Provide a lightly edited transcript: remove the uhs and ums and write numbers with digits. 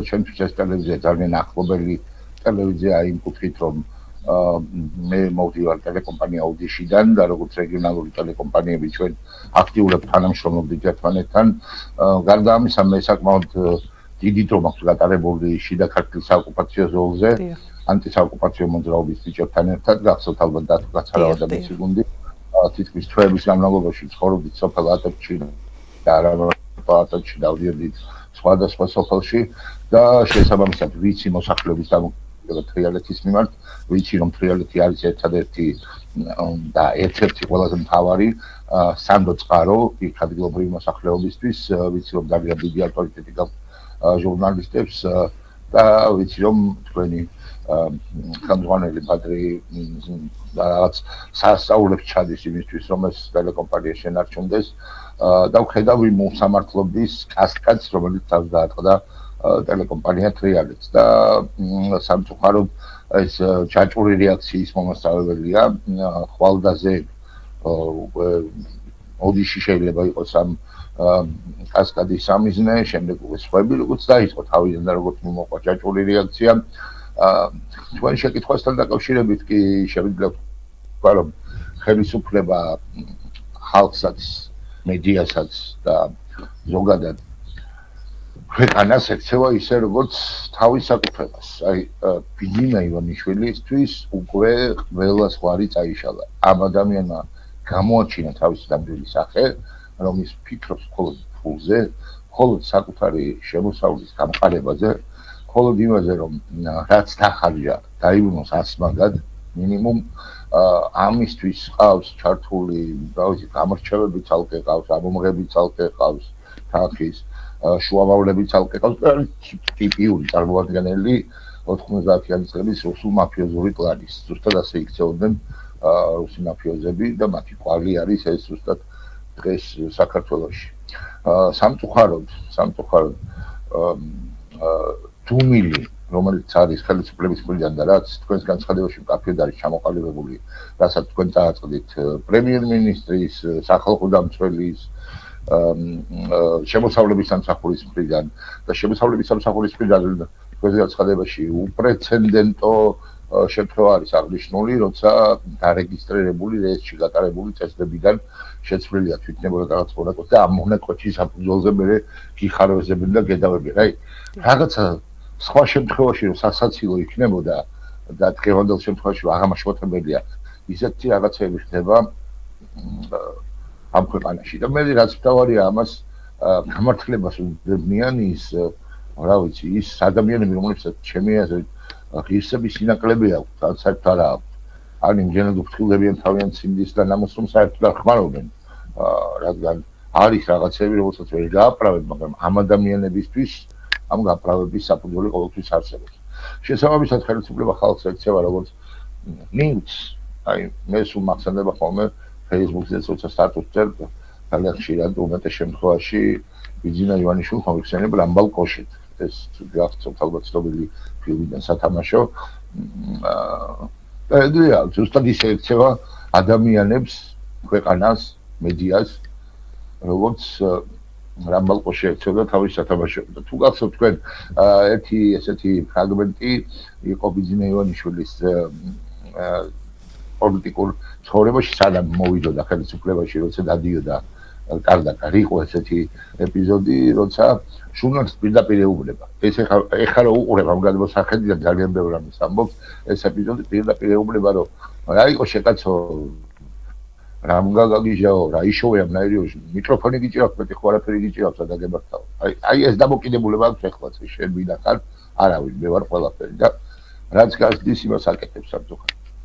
ჩემთვის ეს ტელევიზია ძალიან ახლობელი ტელევიზია იმ კუთხით, რომ მე მოვდივარ ტელეკომპანია აუდიშიდან და როგორც რეგიონალური ტელეკომპანიები ჩვენ აქტიურად თანამშრომლობდით ერთმანეთთან. გარდა ამისა, მე საკმაოდ დიდი დრო მაქვს გატარებული შიდა ქართლის საოკუპაციო ზოლზე, ანტისაოკუპაციო მოძრაობის ბიჭებთან ერთად, გახსოვთ ალბათ დათო კაცარავა და მისი გუნდი. თითქმის თვეების განმავლობაში ცხოვრობდით სოფელ ატოჩში და არა მარტო ატოჩში, დავდიოდით სხვადასხვა სოფელში და შესაბამისად ვიცი მოსახლეობის დამოკიდებულება თრიალეთის მიმართ, ვიცი რომ თრიალეთი არის ერთადერთი და ერთ-ერთი ყველაზე მთავარი სანდო წყარო იქ ადგილობრივი მოსახლეობისთვის, ვიცი რომ ძალიან დიდი ავტორიტეტი გაქვს ჟურნალისტებს და ვიცი რომ თქვენი ხელმძღვანელი ბადრი რაღაც სასწაულებს ჩადის იმისთვის რომ ეს ტელეკომპანია შენარჩუნდეს და ვხედავ იმ უსამართლობის კასკადს რომელიც თავს დაატყდა ტელეკომპანია თრიალეთს და სამწუხაროდ ეს ჩაჭური რეაქციის მომასწავლებელია ხვალდაზე ოდიში შეიძლება იყოს ამ კასკადის სამიზნე შემდეგ უკვე სხვები როგორც დაიწყო თავიდან და როგორც მოყვა ჩაჭური რეაქცია თქვენ შეკითხვასთან დაკავშირებით კი შევიძლია ვთქვა რომ ხელისუფლება ხალხსაც მედიასაც და ზოგადად ქვეყანას ექცევა ისე როგორც თავის საკუთრებას. აი ბიძინა ივანიშვილისთვის უკვე ყველა სხვარი წაიშალა. ამ ადამიანმა გამოაჩინა თავისი დამძველი სახე, რომ ის ფიქრობს მხოლოდ ფულზე, მხოლოდ საკუთარი შემოსავლის გამყარებაზე, მხოლოდ იმაზე, რომ რაც დახარჯა, დაიბრუნოს ასმაგად, მინიმუმ ამისთვის ყავს ჩართული, რავი, გამორჩევები ცალკე ყავს, ამომღები ცალკე ყავს, თანხის შუამავლები ცალკე ყავს, ტიპიური წარმოადგენელი 90-იანი წლების რუსულ მაფიოზური კლანის. ზუსტად ასე იქცეოდნენ რუსი მაფიოზები და მათი ყვავილი არის ეს ზუსტად დღეს საქართველოში. სამწუხაროდ დუმილი რომელიც არის ხელისუფლების მხრიდან და რაც თქვენს განცხადებაში მკაფიოდ არის ჩამოყალიბებული, რასაც თქვენ წააწყდით პრემიერ-მინისტრის, სახალხო დამცველის, შემოსავლების სამსახურის მხრიდან და შემოსავლების სამსახურის მხრიდან თქვენს განცხადებაში უპრეცედენტო შემთხვევა არის აღნიშნული, როცა დარეგისტრირებული რეესტრში გატარებული წესდებიდან შეცვლილია თვითნებურად რაღაც მონაკოც და ამ მონაკოჩის საფუძველზე მე გიხარებებდნენ და გედავებდნენ. აი რაღაცა სხვა შემთხვევაში რომ სასაცილო იქნებოდა და დღევანდელ შემთხვევაში აღამაშფოთებელია ისეთი რაღაცები ხდება ამ ქვეყანაში და მე რაც მთავარია ამას გამართლებას უძებნიან ის რა ვიცი ის ადამიანები რომლებსაც ჩემი აზრით ღირსების სინაკლები აქვს საერთოდ არა აქვს ან იმჯერად უფრთხილებიან თავიანთ სიმდის და ნამოს რომ საერთოდ არ ხმარობენ რადგან არის რაღაცები რომელსაც ვერ გააправებ მაგრამ ამ ადამიანებისთვის ამ გაправების საფუძველი ყოველთვის არსებობს. შესაბამისად ხელისუფლება ხალხს ექცევა როგორც ნიუც, აი მე სულ მახსენდება ხოლმე Facebook-ზე როცა სტატუსს წერდა ძალიან ხშირად უმეტეს შემთხვევაში ბიძინა ივანიშვილს მოიხსენიებ რამბალ კოშეთ. ეს გახსოვთ ალბათ ცნობილი ფილმიდან სათამაშო. ეგრეა, ზუსტად ისე ექცევა ადამიანებს, ქვეყანას, მედიას, როგორც რამბალ კოშე ექცევა თავის სათამაშოზე. თუ გახსოვთ თქვენ ერთი ესეთი ფრაგმენტი იყო ბიძინა ივანიშვილის პოლიტიკურ ცხოვრებაში, სადაც მოვიდოდა ხელისუფლებაში, როცა დადიოდა კარგად იყო ესეთი ეპიზოდი, როცა ჟურნალისტს პირდაპირ ეუბნება. ეს ეხლა რა უყურებ ამ გადმოსახედიდან ძალიან ბევრი რამის ამბობს, ეს ეპიზოდი პირდაპირ ეუბნება, რომ რა იყო შეკაცო რამ გაგიჟაო, რა იშოვე ამ ნაირიოში, მიკროფონი გიჭირავს, მეტი ხო არაფერი გიჭირავს და გემართაო. აი ეს დამოკიდებულება აქვს ეხლაც შენ ვინახარ, არავინ, მე ვარ ყველაფერი და რაც გასდის იმას აკეთებს სამწუხაროდ.